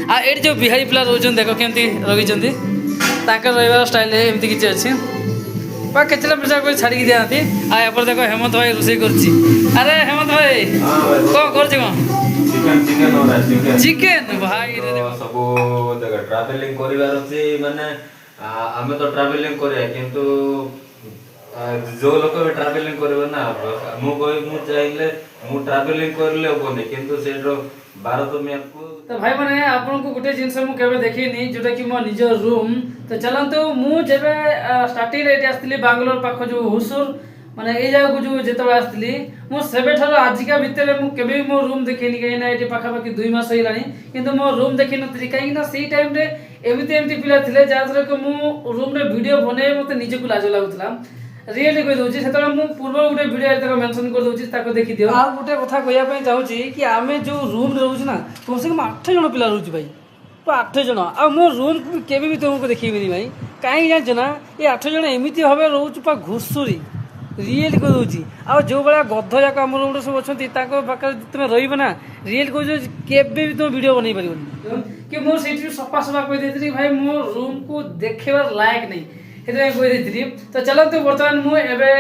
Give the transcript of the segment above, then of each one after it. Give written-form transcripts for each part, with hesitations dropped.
ये जो बिहारी पिला रोचन देख केमती रही रही स्टाइल एमती किसी अच्छी केचला पेचा कर छाड़ी दिखाती आपर देख हेमंत भाई रोसे कर अरे हेमंत भाई कौन कर चिकेन भाई सब देख ट्रैवलिंग करिवार अछि माने आमे तो ट्रैवलिंग करे किंतु जो लोक भी ट्रैवलिंग करबे ना मु चाहिले मु ट्रैवलिंग करले होबनी किंतु सेरो भारत मैप को तो भाई माने आपन को गुटे जिनस मु केबे देखिनी जोटा कि मो निज रूम तो चलंतु मु जेबे स्टार्टिंग रे आस्तिली बेंगलोर पाखो जो हुसुर माने ए जगह को जो जेतबे आस्तिली मु सेबे ठारो आजिका भितर मु केबे मो रूम देखिनी कहीं ना एटी पाखा पाखी 2 मास होइलानी किंतु मो रूम देखिन तरी कहीं ना सेही टाइम रे एमिति पिला थिले जातर को मु रूम रे वीडियो बने मते निजे को लाज लागुतला रियली कहि दउची सेतरा मु पूर्व गुटे वीडियो तक मेंशन कर दउची ताको देखि दियो आ गुटे कथा कहया पई चाहूची कि आमे जो रूम रे रहउची ना कम से कम 8 जण पिला रहउची भाई तो 8 जण आ मो रूम केबे भी तुमको देखिबिनी भाई काई जान जना ये 8 जण एमिति हबे रहउची पा घुसुरी रियली कहि दउची आ जो बळा गद्ध जाक हमर गुटे सब अछंती ताको पाकर तुमे रहिबे ना रियल कहि केबे भी तुम वीडियो बनै परिबनी कि मो सेठी सफा सफा कहि देतरी भाई मो रूम को देखेबार लायक नहीं तो चलते बर्तमान मुझे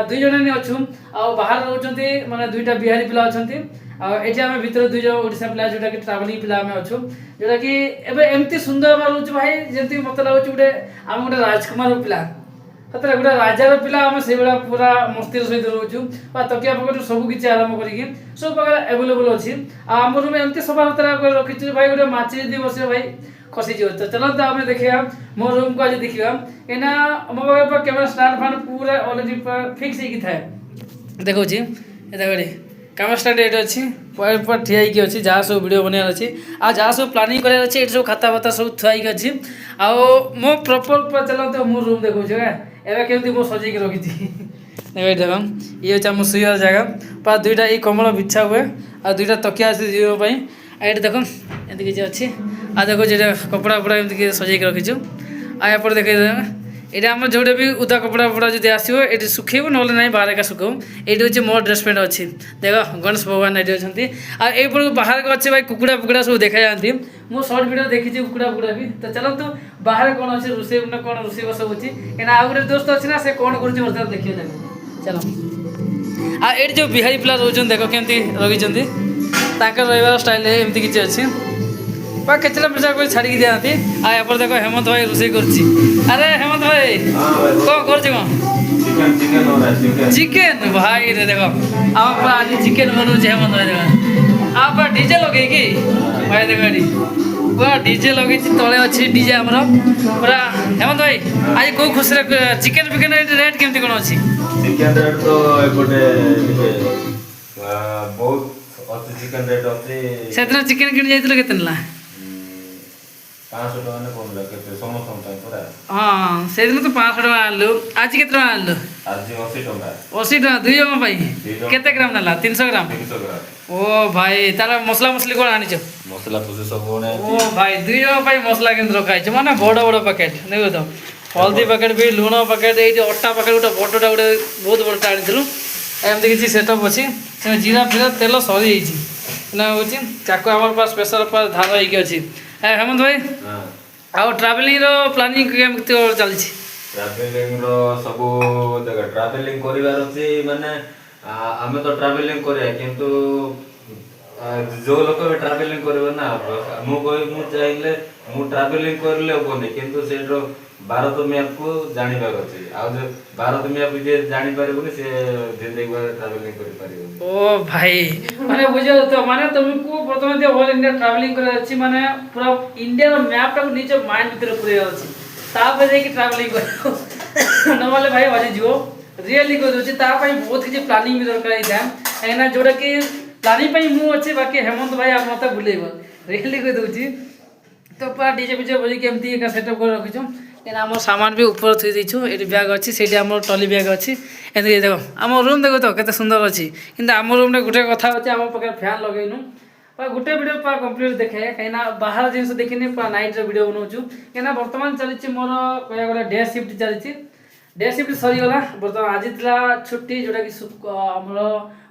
दुई जन अच्छु बाहर रोचे माने दुईटा बिहारी पिला अच्छा ये आम भर दुई जन ओडिशा पिला जोटा कि ट्रावेलिंग पिला आम अच्छु जोटा कि एमती सुंदर रोचे भाई जमी मत लगुच गोटे आम गोटे राजकुमार पिला सतरे गोटे राजार पिला आम से पूरा मस्ती सहित रोचु तकिया पकड़ सबकि आरम्भ करके सब प्रकार एवेलेबल अच्छी आम रूम एमती सफा सुतरा रखी भाई गोटे माची यदि बस भाई खसी जो तो चलते आम देखा मो रूम को आज देखा कहीं मो कैमेरा स्टैंड फैन पूरा अलरेडी फिक्स होता है देखो देखो कैमेरा स्टैंड ये अच्छी पूरा ठिया अच्छी जहाँ सब वीडियो बनार अच्छी आ जहाँ सब प्लानिंग करार अच्छे ये सब खाता बाता सब थुआई अच्छी मो प्रॉपर चलते मो रूम देखो एवं केमती मो सजेक रखी देख देख ये आम शुआर जगह पूरा दुईटा ये कमल बिछा हुए आ दुईटा तकिया अच्छे ये देख एमती किसी अच्छी आ देखो जो कपड़ा फपड़ा एमती सजेक रखीचु आपर देख ये आम जो भी उदा कपड़ा फपड़ा जो आसो ये सुखेबू ना ना बाहर का सुखाऊ ये हूँ मोर ड्रेस पैंट अच्छी देख गणेश भगवान ये अच्छा आईपट बाहर को अच्छे भाई कुकुड़ा फुकुड़ा सब देखा जाती मो सर्ट वीडियो देखी कुकुड़ा फुकुड़ा भी तो चलते बाहर कौन अच्छे रोसे कौन रोसे बस होती कहीं आउ गोटे दोस्त अच्छी ना से कौन कर बर्तमान देखिए चलो ये जो बिहारी पिला रोचन देख केमती रही रही स्टाइल एमती किसी अच्छी केचला पेचा कर छाड़ी दिखाती आपर देख हेमंत भाई रोसे कर अरे हेमंत भाई कौन कर चिकेन भाई रे देख आम आज चिकेन बनाऊ हेमंत भाई देख आप डीजे लगे कि भाई देख पूरा डीजे लगे तले अच्छी डीजे आमर पूरा हेमंत भाई आज कौ खुशी चिकेन फिकेन रेट केमती कौन अच्छी चिकेन रेट तो एपटे बहुत अच्छी चिकेन रेट अच्छी से दिन चिकेन किणी जाइथिलो केते नला 500 टका ने कोन लगे समस्त टाइम पूरा हां से दिन तो 500 टका आलु आज केते टका आलु आज 80 टका 80 टका दुई जण भाई केते ग्राम नला 300 ग्राम ओ भाई तारा मसला मसली कोन आनिछ मसला तुसे सब ओने ओ भाई दुई जण भाई मसला केंद्र रखाइछ माने बड़ बड़ पैकेट देखो तो हल्दी पैकेट भी लूण पैकेट ए अट्टा पैकेट गोटे बड़टा गोटे बहुत बड़टा आनिथिलु एमती किसी सेटअप अच्छी जीरा फिरा तेल सरी ना हूँ चाकू आम पास स्पेशल धार होगी हेमंत भाई आउ ट्रावेलिंग प्लानिंग केमती चलछि ट्रावेलिंग रो सब देख ट्रावेलिंग करिवार अछि माने आमे तो ट्रावेलिंग करे किंतु जो लोक भी ट्रावेलिंग करबे ना मु चाहिले मु ट्रावेलिंग करले होबनी किंतु सेरो भारत मैप को जानिबा अछि आ जो भारत मैप जे जानि परबनी से जिंदगी भर ट्रावेलिंग करि परिबो ओ भाई माने बुझो तो माने तुमको प्रथम जे ऑल इंडिया ट्रावेलिंग करे अछि माने पूरा इंडिया रो मैप टा नीचे माइंड भीतर पुरे अछि तापर जे कि ट्रावेलिंग कर नवाले भाई वाली जीवो रियली को दोछि ता पई बहुत किछि प्लानिंग भी दरकार है एना जोडा कि प्लानिंग पई मु अछि बाकी हेमंत भाई आप मते भुलेबो रियली को दोछि तो पूरा डीजे पीजे बजे केमती का सेटअप कर रखिछु एना हमर सामान भी ऊपर थई दिछु एटी बैग अछि सेटी हमर टली बैग अछि एते देखो हमर रूम देखो तो केते सुंदर अछि किंतु हमर रूम रे गुटे कथा अछि हमर पके फैन लगेनु पर गुटे वीडियो पा कंप्लीट देखे कहिना बाहर जिंस देखिनी पूरा नाइट रे वीडियो बनौछु केना वर्तमान चलिछि मोर कया गला डे शिफ्ट चलिछि डे शिफ्ट सरी गला वर्तमान आज थिला छुट्टी जोटा कि हमर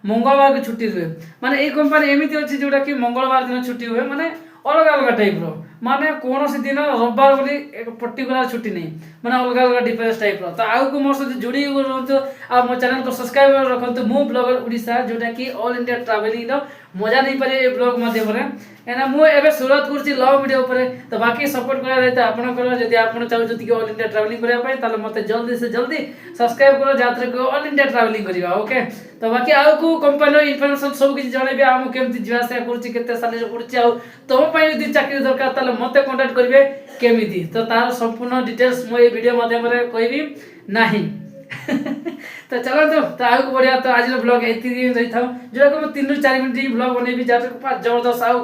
मंगलवार के छुट्टी हुए माने ए कंपनी एमिति अछि जोटा कि मंगलवार दिन छुट्टी हुए माने अलग अलग टाइप रो ମାନେ କୌଣସି ଦିନ ରବିବାର ବୋଲି ଏକ ପର୍ଟିକୁଲାର ଛୁଟି ନାହିଁ, ମାନେ ଅଲଗା ଅଲଗା ଡିଫରେନ୍ସ ଟାଇପ୍ର। ତ ଆଗକୁ ମୋ ସହିତ ଯୋଡ଼ି ରୁହନ୍ତୁ ଆଉ ମୋ ଚ୍ୟାନେଲକୁ ସବସ୍କ୍ରାଇବ ରଖନ୍ତୁ। ମୁଁ ବ୍ଲଗର ଓଡ଼ିଶା, ଯୋଉଟାକି ଅଲ୍ ଇଣ୍ଡିଆ ଟ୍ରାଭେଲିଂର ମଜା ନେଇପାରିବେ ଏ ବ୍ଲଗ ମାଧ୍ୟମରେ। କାହିଁକିନା ମୁଁ ଏବେ ସୁରତ କରୁଛି ଲଭ୍ ଭିଡ଼ିଓ ଉପରେ, ତ ବାକି ସପୋର୍ଟ କରିବା ଦାୟିତ୍ୱ ଆପଣଙ୍କର। ଯଦି ଆପଣ ଚାହୁଁଛନ୍ତି କି ଅଲ୍ ଇଣ୍ଡିଆ ଟ୍ରାଭେଲିଂ କରିବା ପାଇଁ, ତାହେଲେ ମୋତେ ଜଲ୍ଦି ସେ ଜଲ୍ଦି ସବସ୍କ୍ରାଇବ କର, ଯାହାଦ୍ୱାରା କି ଅଲ୍ ଇଣ୍ଡିଆ ଟ୍ରାଭେଲିଂ କରିବା। ଓକେ, ତ ବାକି ଆଗକୁ କମ୍ପାନୀର ଇନଫର୍ମେସନ୍ ସବୁ କିଛି ଜଣେଇବି, ଆଉ ମୁଁ କେମିତି ଯିବା ଆସିବା କରୁଛି, କେତେ ସାଲେରୀ ପଡ଼ୁଛି, ଆଉ ତମ ପାଇଁ ଯଦି ଚାକିରି ଦରକାର ତାହେଲେ ମୋତେ କଣ୍ଟାକ୍ଟ କରିବେ କେମିତି, ତ ତାର ସମ୍ପୂର୍ଣ୍ଣ ଡିଟେଲ୍ସ ମୁଁ এই ଭିଡ଼ିଓ ମାଧ୍ୟମରେ କହିବି ନାହିଁ। ତ ଚାଲନ୍ତୁ ତ ଆଗକୁ ବଢ଼ିବା। ତ ଆଜିର ବ୍ଲଗ ଏତିକି ରହିଥାଉ, ଯେଉଁଟାକି ମୁଁ 3 ରୁ 4 ମିନିଟ୍ ବ୍ଲଗ ବନେଇବି, ଯାହାକୁ ପୁରା ଜବରଦସ୍ତ ଆଉ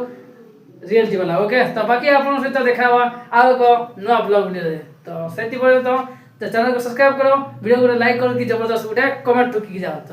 ରିଅଲିଟି ବାଲା। ଓକେ, ତ ବାକି ଆପଣଙ୍କ ସହିତ ଦେଖା ହେବା ଆଉ ଏକ ନୂଆ ବ୍ଲଗ ଭିଡ଼ିଓରେ। ତ ସେଥି ପର୍ଯ୍ୟନ୍ତ ଚ୍ୟାନେଲକୁ ସବସ୍କ୍ରାଇବ କର, ଭିଡ଼ିଓ ଗୋଟେ ଲାଇକ୍ କର, କି ଜବରଦସ୍ତ ଗୋଟେ କମେଣ୍ଟ ଠୁକିକି ଯାଅ। ତ